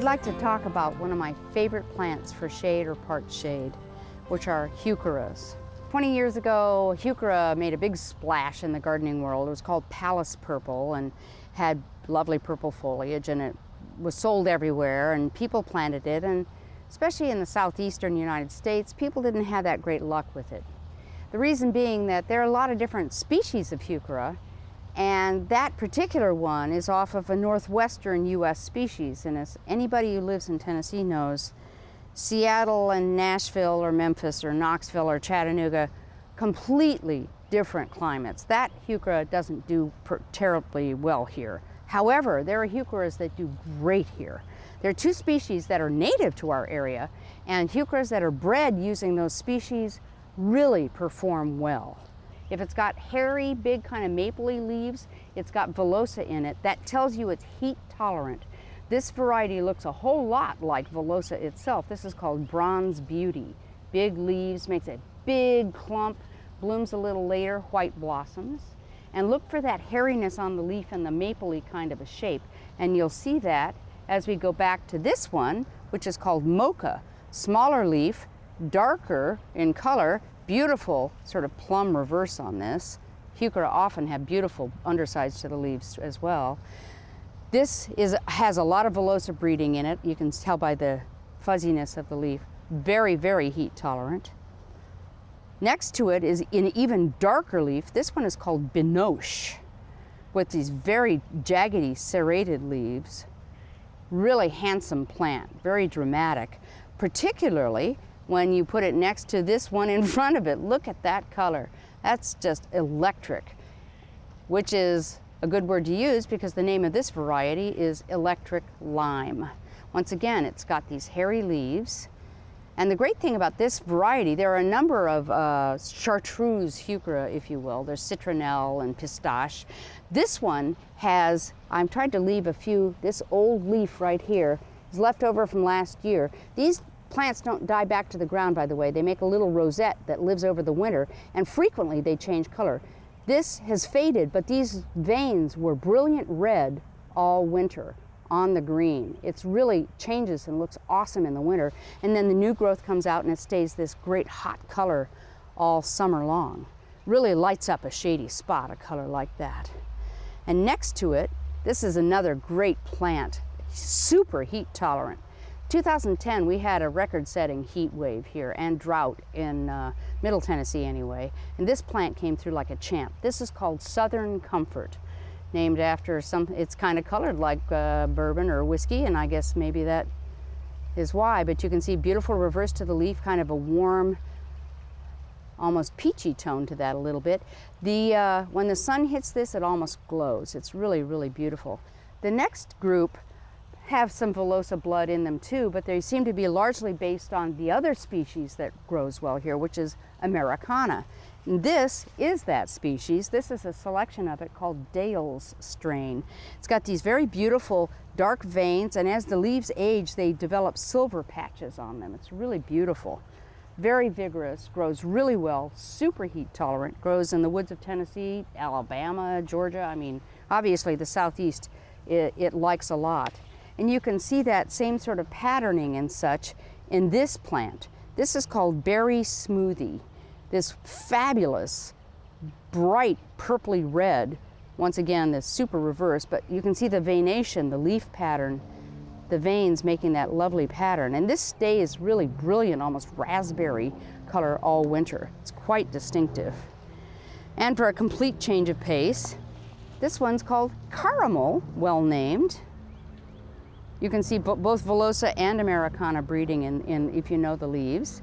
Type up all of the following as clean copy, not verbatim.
I'd like to talk about one of my favorite plants for shade or part shade, which are heucheras. 20 years ago, heuchera made a big splash in the gardening world. It was called Palace Purple and had lovely purple foliage, and it was sold everywhere, and people planted it, and especially in the southeastern United States, people didn't have that great luck with it. The reason being that there are a lot of different species of heuchera, and that particular one is off of a northwestern U.S. species. And as anybody who lives in Tennessee knows, Seattle and Nashville or Memphis or Knoxville or Chattanooga, completely different climates. That heuchera doesn't do terribly well here. However, there are heucheras that do great here. There are two species that are native to our area, and heucheras that are bred using those species really perform well. If it's got hairy, big kind of mapley leaves, it's got villosa in it. That tells you it's heat tolerant. This variety looks a whole lot like villosa itself. This is called Bronze Beauty. Big leaves, makes a big clump, blooms a little later, white blossoms. And look for that hairiness on the leaf and the mapley kind of a shape. And you'll see that as we go back to this one, which is called Mocha. Smaller leaf, darker in color, beautiful sort of plum reverse on this. Heuchera often have beautiful undersides to the leaves as well. This has a lot of villosa breeding in it. You can tell by the fuzziness of the leaf. Very, very heat tolerant. Next to it is an even darker leaf. This one is called Binoche, with these very jaggedy, serrated leaves. Really handsome plant, very dramatic, particularly when you put it next to this one in front of it. Look at that color. That's just electric, which is a good word to use because the name of this variety is electric lime. Once again, it's got these hairy leaves. And the great thing about this variety, there are a number of chartreuse heuchera, if you will. There's citronelle and pistache. This one has, I'm trying to leave a few, this old leaf right here is left over from last year. These plants don't die back to the ground, by the way. They make a little rosette that lives over the winter, and frequently they change color. This has faded, but these veins were brilliant red all winter on the green. It's really changes and looks awesome in the winter, and then the new growth comes out and it stays this great hot color all summer long. Really lights up a shady spot, a color like that. And next to it, this is another great plant, super heat tolerant. 2010, we had a record-setting heat wave here and drought in Middle Tennessee anyway, and this plant came through like a champ. This is called Southern Comfort, named after it's kind of colored like bourbon or whiskey, and I guess maybe that is why, but you can see beautiful reverse to the leaf, kind of a warm, almost peachy tone to that a little bit. When the sun hits this, it almost glows. It's really, really beautiful. The next group have some villosa blood in them too, but they seem to be largely based on the other species that grows well here, which is Americana. And this is that species. This is a selection of it called Dale's strain. It's got these very beautiful dark veins, and as the leaves age, they develop silver patches on them. It's really beautiful. Very vigorous, grows really well, super heat tolerant, grows in the woods of Tennessee, Alabama, Georgia. I mean, obviously the Southeast, it likes a lot. And you can see that same sort of patterning and such in this plant. This is called Berry Smoothie. This fabulous, bright purpley red, once again, this super reverse, but you can see the veination, the leaf pattern, the veins making that lovely pattern. And this stays really brilliant, almost raspberry color all winter. It's quite distinctive. And for a complete change of pace, this one's called Caramel, well named. You can see both villosa and Americana breeding in if you know the leaves.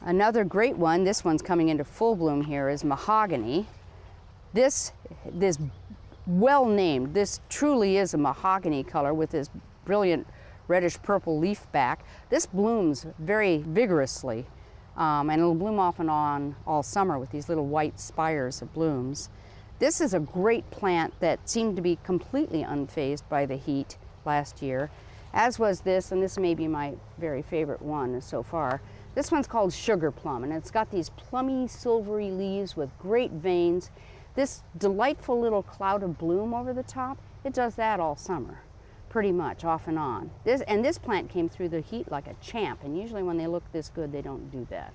Another great one, this one's coming into full bloom here, is Mahogany. This well named, this truly is a mahogany color with this brilliant reddish purple leaf back. This blooms very vigorously, and it'll bloom off and on all summer with these little white spires of blooms. This is a great plant that seemed to be completely unfazed by the heat last year, as was this, and this may be my very favorite one so far. This one's called Sugar Plum, and it's got these plummy, silvery leaves with great veins. This delightful little cloud of bloom over the top, it does that all summer. pretty much off and on. This plant came through the heat like a champ, and usually when they look this good, they don't do that.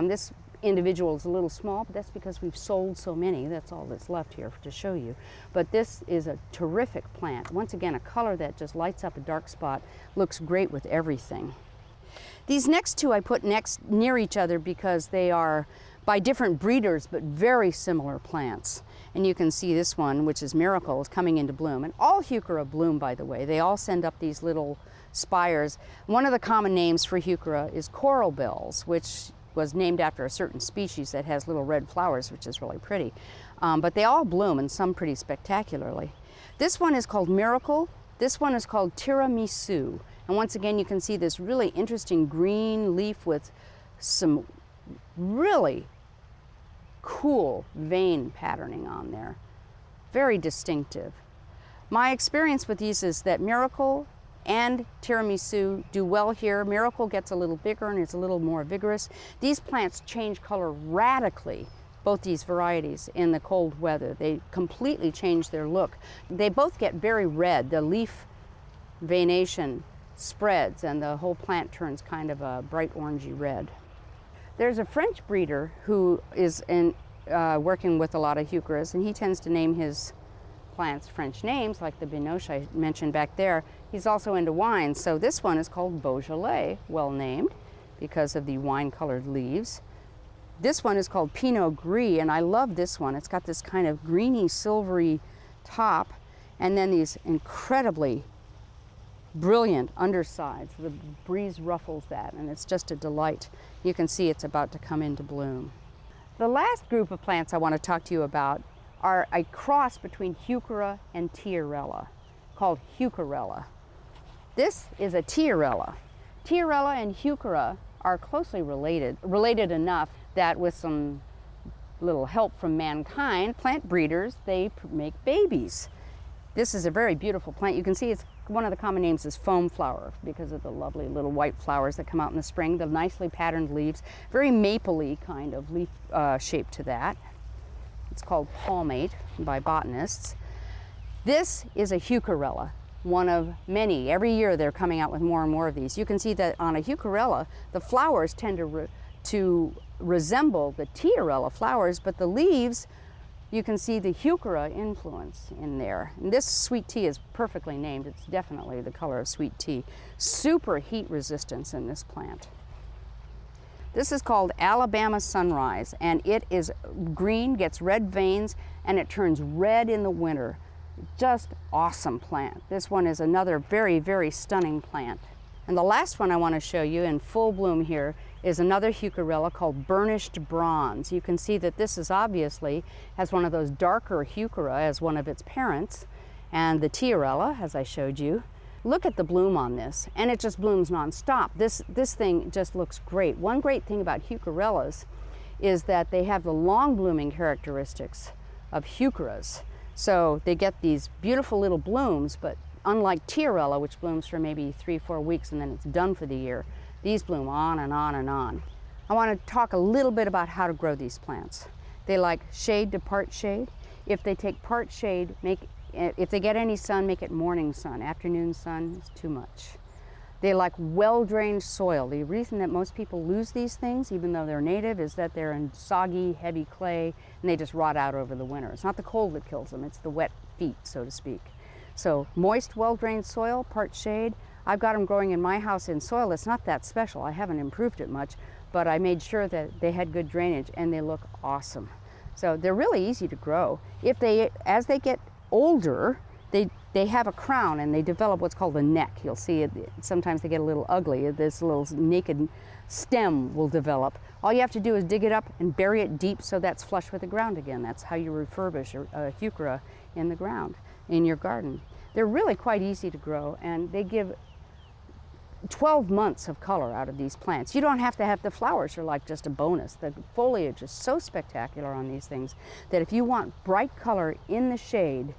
This individual is a little small, but that's because we've sold so many. That's all that's left here to show you. But this is a terrific plant. Once again, a color that just lights up a dark spot, looks great with everything. These next two I put near each other because they are by different breeders, but very similar plants. And you can see this one, which is Miracle, is coming into bloom. And all Heuchera bloom, by the way. They all send up these little spires. One of the common names for Heuchera is coral bells, which was named after a certain species that has little red flowers, which is really pretty. But they all bloom, and some pretty spectacularly. This one is called Miracle. This one is called Tiramisu. And once again, you can see this really interesting green leaf with some really cool vein patterning on there. Very distinctive. My experience with these is that Miracle and Tiramisu do well here. Miracle gets a little bigger and it's a little more vigorous. These plants change color radically, both these varieties, in the cold weather. They completely change their look. They both get very red. The leaf veination spreads and the whole plant turns kind of a bright orangey red. There's a French breeder who is working with a lot of Heucheras, and he tends to name his plants French names, like the Binoche I mentioned back there. He's also into wine, so this one is called Beaujolais, well named because of the wine-colored leaves. This one is called Pinot Gris, and I love this one. It's got this kind of greeny, silvery top, and then these incredibly brilliant undersides. The breeze ruffles that, and it's just a delight. You can see it's about to come into bloom. The last group of plants I want to talk to you about are a cross between Heuchera and Tiarella, called Heucherella. This is a Tiarella. Tiarella and Heuchera are closely related enough that with some little help from mankind, plant breeders, they make babies. This is a very beautiful plant. You can see it's one of the common names is foam flower because of the lovely little white flowers that come out in the spring, the nicely patterned leaves, very mapley kind of leaf shape to that. It's called palmate by botanists. This is a Heucherella, one of many. Every year they're coming out with more and more of these. You can see that on a Heucherella, the flowers tend to resemble the Tiarella flowers, but the leaves, you can see the Heuchera influence in there. And this sweet tea is perfectly named. It's definitely the color of sweet tea. Super heat resistance in this plant. This is called Alabama Sunrise, and it is green, gets red veins, and it turns red in the winter. Just awesome plant. This one is another very, very stunning plant. And the last one I want to show you in full bloom here is another Heucherella called Burnished Bronze. You can see that this is obviously has one of those darker Heuchera as one of its parents, and the Tiarella, as I showed you. Look at the bloom on this, and it just blooms nonstop. This thing just looks great. One great thing about Heucherellas is that they have the long blooming characteristics of Heucheras. So they get these beautiful little blooms, but unlike Tiarella, which blooms for maybe 3-4 weeks and then it's done for the year, these bloom on and on and on. I want to talk a little bit about how to grow these plants. They like shade to part shade. If they take part shade, if they get any sun, make it morning sun. Afternoon sun is too much. They like well-drained soil. The reason that most people lose these things, even though they're native, is that they're in soggy, heavy clay, and they just rot out over the winter. It's not the cold that kills them, it's the wet feet, so to speak. So moist, well-drained soil, part shade. I've got them growing in my house in soil that's not that special. I haven't improved it much, but I made sure that they had good drainage, and they look awesome. So they're really easy to grow. As they get older, they have a crown and they develop what's called a neck. You'll see it, sometimes they get a little ugly. This little naked stem will develop. All you have to do is dig it up and bury it deep so that's flush with the ground again. That's how you refurbish a Heuchera in the ground, in your garden. They're really quite easy to grow, and they give 12 months of color out of these plants. You don't have to have the flowers, are like just a bonus. The foliage is so spectacular on these things that if you want bright color in the shade,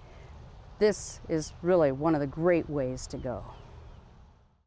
this is really one of the great ways to go.